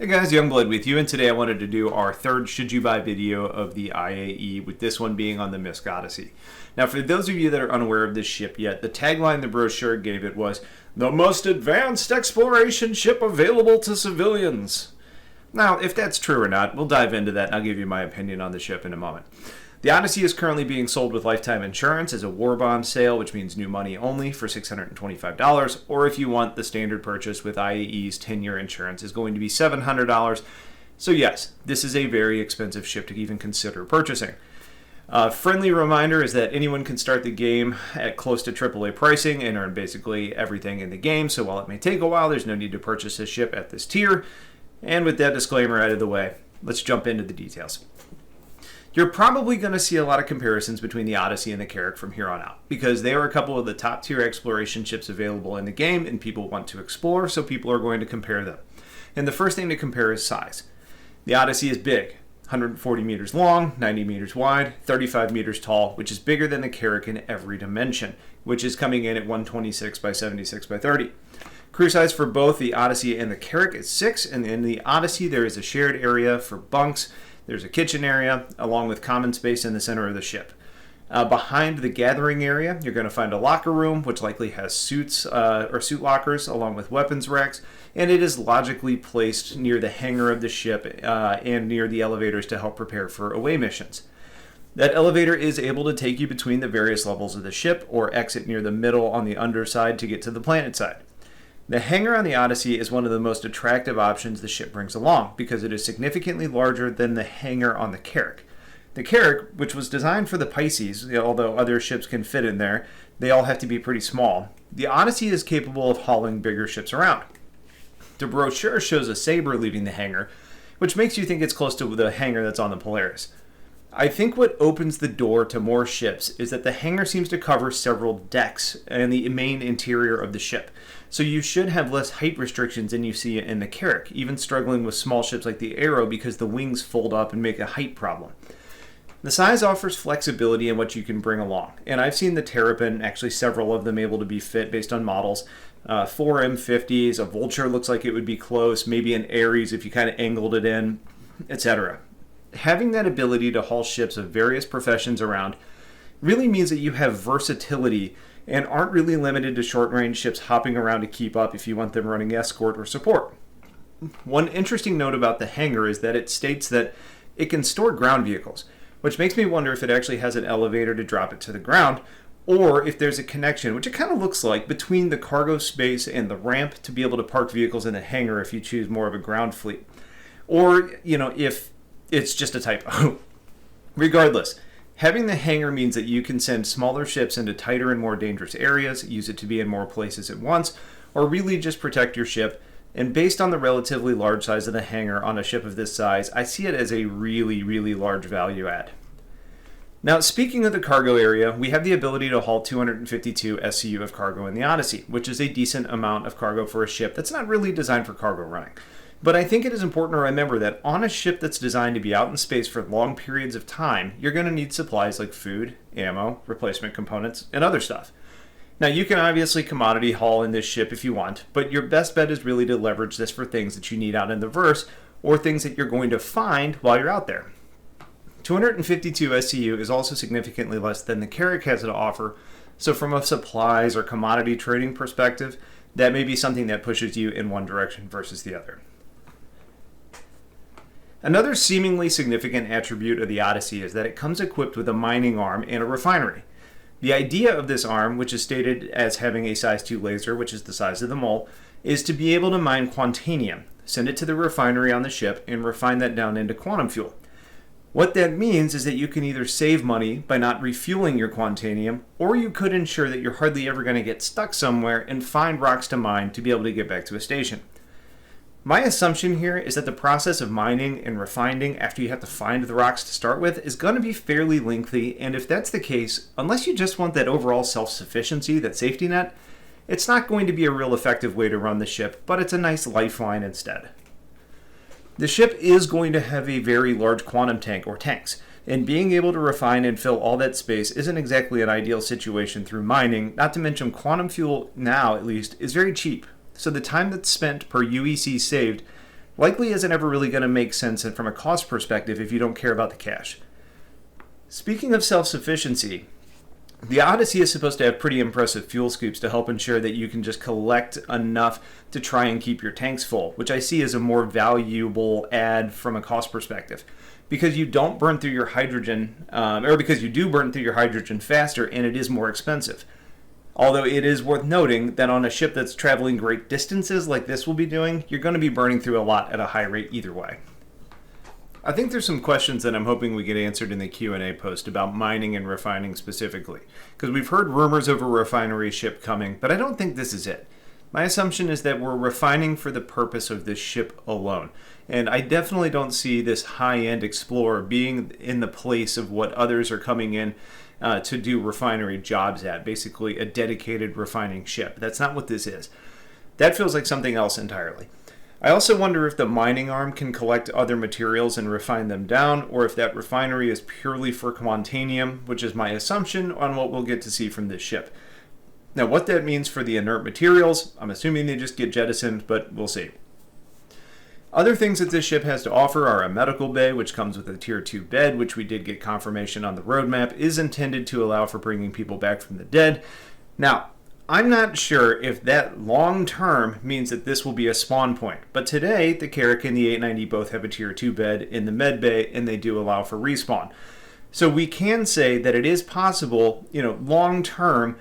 Hey guys, Youngblood with you, and today I wanted to do our third Should You Buy video of the IAE, with this one being on the MISC Odyssey. Now, for those of you that are unaware of this ship yet, the tagline the brochure gave it was, "The most advanced exploration ship available to civilians." Now, if that's true or not, we'll dive into that and I'll give you my opinion on the ship in a moment. The Odyssey is currently being sold with lifetime insurance as a war bond sale, which means new money only, for $625, or if you want the standard purchase with IAE's 10-year insurance is going to be $700. So yes, this is a very expensive ship to even consider purchasing. Friendly reminder is that anyone can start the game at close to AAA pricing and earn basically everything in the game, so while it may take a while, there's no need to purchase this ship at this tier. And with that disclaimer out of the way, let's jump into the details. You're probably going to see a lot of comparisons between the Odyssey and the Carrick from here on out, because they are a couple of the top tier exploration ships available in the game and people want to explore, so people are going to compare them. And the first thing to compare is size. The Odyssey is big, 140 meters long, 90 meters wide, 35 meters tall, which is bigger than the Carrick in every dimension, which is coming in at 126 by 76 by 30. Crew size for both the Odyssey and the Carrick is 6, and in the Odyssey there is a shared area for bunks. There's a kitchen area, along with common space in the center of the ship. Behind the gathering area, you're going to find a locker room, which likely has suits or suit lockers, along with weapons racks, and it is logically placed near the hangar of the ship and near the elevators to help prepare for away missions. That elevator is able to take you between the various levels of the ship, or exit near the middle on the underside to get to the planet side. The hangar on the Odyssey is one of the most attractive options the ship brings along, because it is significantly larger than the hangar on the Carrick. The Carrick, which was designed for the Pisces, although other ships can fit in there, they all have to be pretty small. The Odyssey is capable of hauling bigger ships around. The brochure shows a Sabre leaving the hangar, which makes you think it's close to the hangar that's on the Polaris. I think what opens the door to more ships is that the hangar seems to cover several decks and the main interior of the ship. So you should have less height restrictions than you see in the Carrick, even struggling with small ships like the Arrow because the wings fold up and make a height problem. The size offers flexibility in what you can bring along, and I've seen the Terrapin, actually several of them able to be fit based on models. 4 M50s, a Vulture looks like it would be close, maybe an Ares if you kind of angled it in, etc. Having that ability to haul ships of various professions around really means that you have versatility and aren't really limited to short-range ships hopping around to keep up if you want them running escort or support. One interesting note about the hangar is that it states that it can store ground vehicles, which makes me wonder if it actually has an elevator to drop it to the ground, or if there's a connection, which it kind of looks like, between the cargo space and the ramp to be able to park vehicles in the hangar if you choose more of a ground fleet. Or, if it's just a typo. Regardless, having the hangar means that you can send smaller ships into tighter and more dangerous areas, use it to be in more places at once, or really just protect your ship. And based on the relatively large size of the hangar on a ship of this size, I see it as a really, really large value add. Now, speaking of the cargo area, we have the ability to haul 252 SCU of cargo in the Odyssey, which is a decent amount of cargo for a ship that's not really designed for cargo running. But I think it is important to remember that on a ship that's designed to be out in space for long periods of time, you're going to need supplies like food, ammo, replacement components, and other stuff. Now, you can obviously commodity haul in this ship if you want, but your best bet is really to leverage this for things that you need out in the verse, or things that you're going to find while you're out there. 252 SCU is also significantly less than the Carrick has to offer, so from a supplies or commodity trading perspective, that may be something that pushes you in one direction versus the other. Another seemingly significant attribute of the Odyssey is that it comes equipped with a mining arm and a refinery. The idea of this arm, which is stated as having a size 2 laser, which is the size of the mole, is to be able to mine quantanium, send it to the refinery on the ship, and refine that down into quantum fuel. What that means is that you can either save money by not refueling your quantanium, or you could ensure that you're hardly ever going to get stuck somewhere and find rocks to mine to be able to get back to a station. My assumption here is that the process of mining and refining after you have to find the rocks to start with is going to be fairly lengthy, and if that's the case, unless you just want that overall self-sufficiency, that safety net, it's not going to be a real effective way to run the ship, but it's a nice lifeline instead. The ship is going to have a very large quantum tank or tanks, and being able to refine and fill all that space isn't exactly an ideal situation through mining, not to mention quantum fuel now at least is very cheap. So the time that's spent per UEC saved likely isn't ever really going to make sense from a cost perspective if you don't care about the cash. Speaking of self-sufficiency, the Odyssey is supposed to have pretty impressive fuel scoops to help ensure that you can just collect enough to try and keep your tanks full, which I see as a more valuable add from a cost perspective. Because you don't burn through your hydrogen, or because you do burn through your hydrogen faster, and it is more expensive. Although it is worth noting that on a ship that's traveling great distances like this will be doing, you're going to be burning through a lot at a high rate either way. I think there's some questions that I'm hoping we get answered in the Q&A post about mining and refining specifically, because we've heard rumors of a refinery ship coming, but I don't think this is it. My assumption is that we're refining for the purpose of this ship alone, and I definitely don't see this high-end Explorer being in the place of what others are coming in to do refinery jobs at, basically a dedicated refining ship. That's not what this is. That feels like something else entirely. I also wonder if the mining arm can collect other materials and refine them down, or if that refinery is purely for quantanium, which is my assumption on what we'll get to see from this ship. Now, what that means for the inert materials, I'm assuming they just get jettisoned, but we'll see. Other things that this ship has to offer are a medical bay, which comes with a Tier 2 bed, which we did get confirmation on the roadmap, is intended to allow for bringing people back from the dead. Now, I'm not sure if that long-term means that this will be a spawn point, but today the Carrick and the 890 both have a Tier 2 bed in the med bay, and they do allow for respawn. So we can say that it is possible, long-term,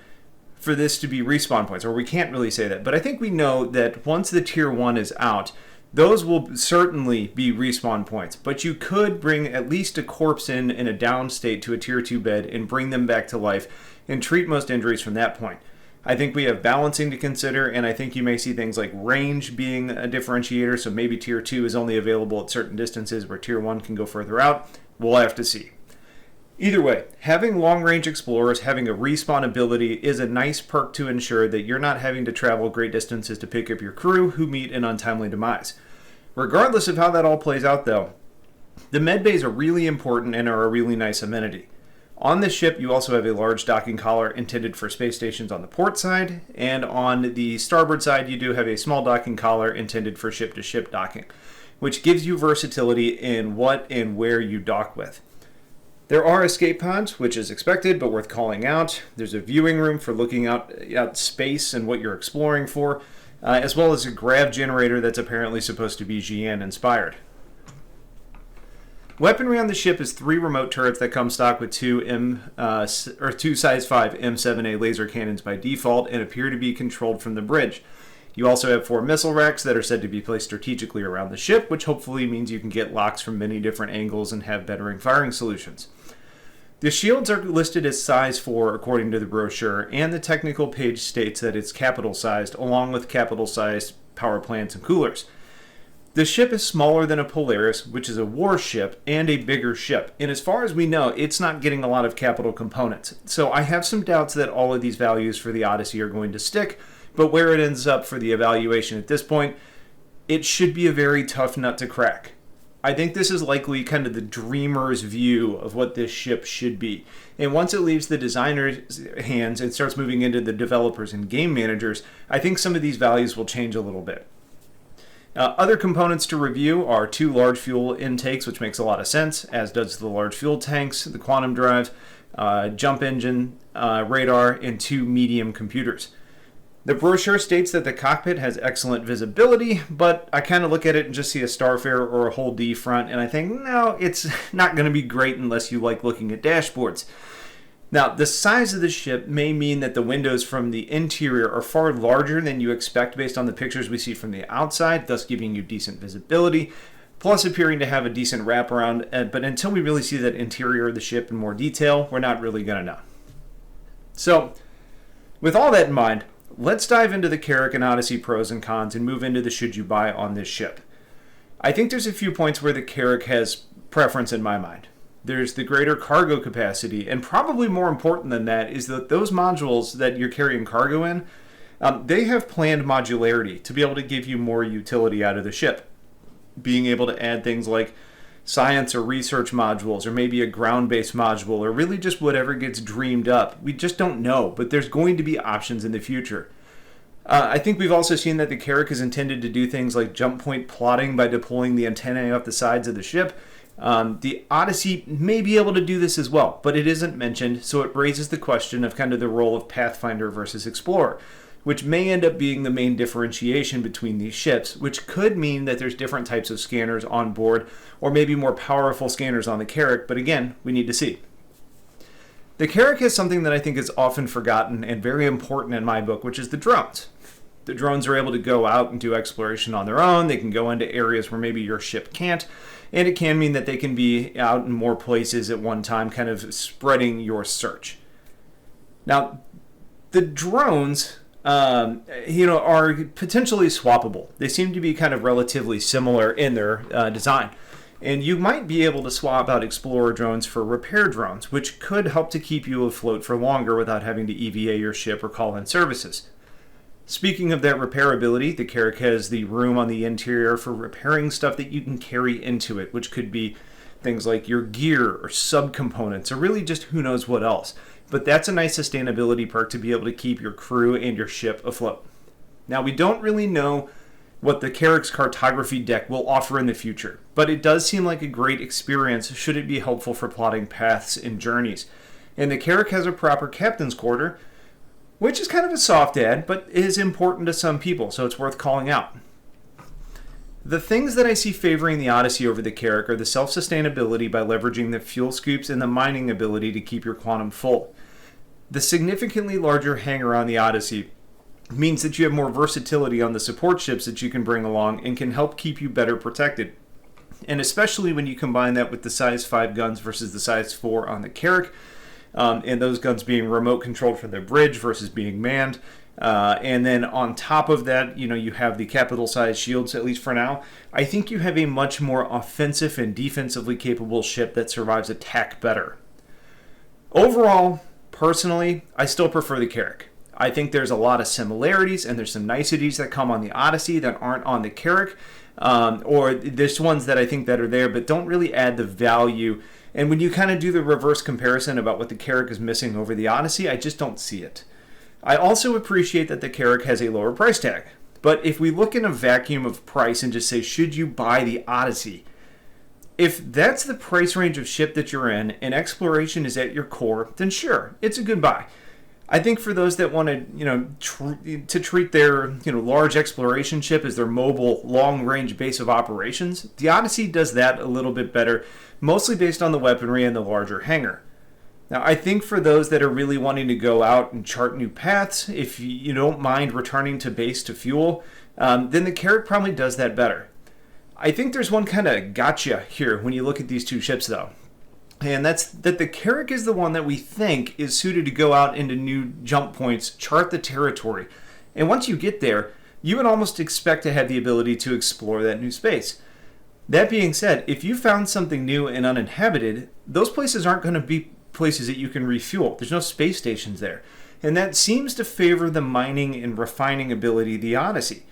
for this to be respawn points, or we can't really say that, but I think we know that once the Tier 1 is out, those will certainly be respawn points, but you could bring at least a corpse in a down state to a Tier 2 bed and bring them back to life and treat most injuries from that point. I think we have balancing to consider, and I think you may see things like range being a differentiator, so maybe Tier 2 is only available at certain distances where Tier 1 can go further out. We'll have to see. Either way, having long-range explorers having a respawn ability is a nice perk to ensure that you're not having to travel great distances to pick up your crew who meet an untimely demise. Regardless of how that all plays out, though, the med bays are really important and are a really nice amenity. On this ship, you also have a large docking collar intended for space stations on the port side, and on the starboard side, you do have a small docking collar intended for ship-to-ship docking, which gives you versatility in what and where you dock with. There are escape pods, which is expected but worth calling out. There's a viewing room for looking out space and what you're exploring for, as well as a grav generator that's apparently supposed to be GN inspired. Weaponry on the ship is 3 remote turrets that come stock with two size 5 M7A laser cannons by default and appear to be controlled from the bridge. You also have 4 missile racks that are said to be placed strategically around the ship, which hopefully means you can get locks from many different angles and have bettering firing solutions. The shields are listed as size 4 according to the brochure, and the technical page states that it's capital sized, along with capital sized power plants and coolers. The ship is smaller than a Polaris, which is a warship, and a bigger ship. And as far as we know, it's not getting a lot of capital components. So I have some doubts that all of these values for the Odyssey are going to stick, but where it ends up for the evaluation at this point, it should be a very tough nut to crack. I think this is likely kind of the dreamer's view of what this ship should be. And once it leaves the designer's hands and starts moving into the developers and game managers, I think some of these values will change a little bit. Other components to review are 2 large fuel intakes, which makes a lot of sense, as does the large fuel tanks, the quantum drive, jump engine, radar, and 2 medium computers. The brochure states that the cockpit has excellent visibility, but I kind of look at it and just see a Starfarer or a whole D front, and I think, no, it's not going to be great unless you like looking at dashboards. Now, the size of the ship may mean that the windows from the interior are far larger than you expect based on the pictures we see from the outside, thus giving you decent visibility, plus appearing to have a decent wraparound. But until we really see that interior of the ship in more detail, we're not really going to know. So, with all that in mind, let's dive into the Carrick and Odyssey pros and cons and move into the should you buy on this ship. I think there's a few points where the Carrick has preference in my mind. There's the greater cargo capacity, and probably more important than that is that those modules that you're carrying cargo in, they have planned modularity to be able to give you more utility out of the ship. Being able to add things like science or research modules, or maybe a ground-based module, or really just whatever gets dreamed up. We just don't know, but there's going to be options in the future. I think we've also seen that the Carrack is intended to do things like jump point plotting by deploying the antennae off the sides of the ship. The Odyssey may be able to do this as well, but it isn't mentioned, so it raises the question of kind of the role of Pathfinder versus Explorer, which may end up being the main differentiation between these ships, which could mean that there's different types of scanners on board, or maybe more powerful scanners on the Carrack, but again, we need to see. The Carrack has something that I think is often forgotten and very important in my book, which is the drones. The drones are able to go out and do exploration on their own. They can go into areas where maybe your ship can't, and it can mean that they can be out in more places at one time, kind of spreading your search. Now, the drones, are potentially swappable. They seem to be kind of relatively similar in their design. And you might be able to swap out Explorer drones for repair drones, which could help to keep you afloat for longer without having to EVA your ship or call in services. Speaking of that repairability, the Carrack has the room on the interior for repairing stuff that you can carry into it, which could be things like your gear or subcomponents or really just who knows what else. But that's a nice sustainability perk to be able to keep your crew and your ship afloat. Now, we don't really know what the Carrack's cartography deck will offer in the future, but it does seem like a great experience should it be helpful for plotting paths and journeys. And the Carrack has a proper captain's quarter, which is kind of a soft ad, but is important to some people, so it's worth calling out. The things that I see favoring the Odyssey over the Carrack are the self-sustainability by leveraging the fuel scoops and the mining ability to keep your quantum full. The significantly larger hangar on the Odyssey means that you have more versatility on the support ships that you can bring along and can help keep you better protected. And especially when you combine that with the size 5 guns versus the size 4 on the Carrack, and those guns being remote controlled from the bridge versus being manned. And then on top of that, you have the capital size shields, at least for now. I think you have a much more offensive and defensively capable ship that survives attack better. Overall, personally, I still prefer the Carrack. I think there's a lot of similarities and there's some niceties that come on the Odyssey that aren't on the Carrack, or there's ones that I think that are there but don't really add the value. And when you kind of do the reverse comparison about what the Carrack is missing over the Odyssey, I just don't see it. I also appreciate that the Carrack has a lower price tag. But if we look in a vacuum of price and just say, should you buy the Odyssey? If that's the price range of ship that you're in and exploration is at your core, then sure, it's a good buy. I think for those that want to, treat their large exploration ship as their mobile long-range base of operations, the Odyssey does that a little bit better, mostly based on the weaponry and the larger hangar. Now, I think for those that are really wanting to go out and chart new paths, if you don't mind returning to base to fuel, then the Carrack probably does that better. I think there's one kind of gotcha here when you look at these two ships, though. And that's that the Carrack is the one that we think is suited to go out into new jump points, chart the territory. And once you get there, you would almost expect to have the ability to explore that new space. That being said, if you found something new and uninhabited, those places aren't going to be places that you can refuel. There's no space stations there. And that seems to favor the mining and refining ability of the Odyssey.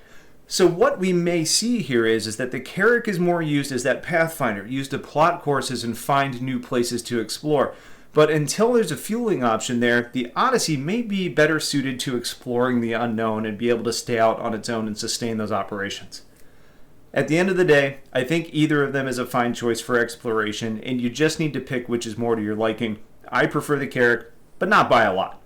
So what we may see here is that the Carrack is more used as that Pathfinder, used to plot courses and find new places to explore. But until there's a fueling option there, the Odyssey may be better suited to exploring the unknown and be able to stay out on its own and sustain those operations. At the end of the day, I think either of them is a fine choice for exploration, and you just need to pick which is more to your liking. I prefer the Carrack, but not by a lot.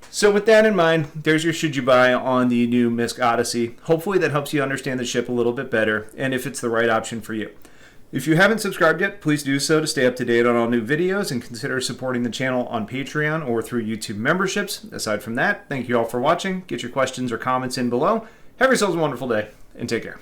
So with that in mind, there's your should you buy on the new MISC Odyssey. Hopefully that helps you understand the ship a little bit better and if it's the right option for you. If you haven't subscribed yet, please do so to stay up to date on all new videos and consider supporting the channel on Patreon or through YouTube memberships. Aside from that, thank you all for watching. Get your questions or comments in below. Have yourselves a wonderful day and take care.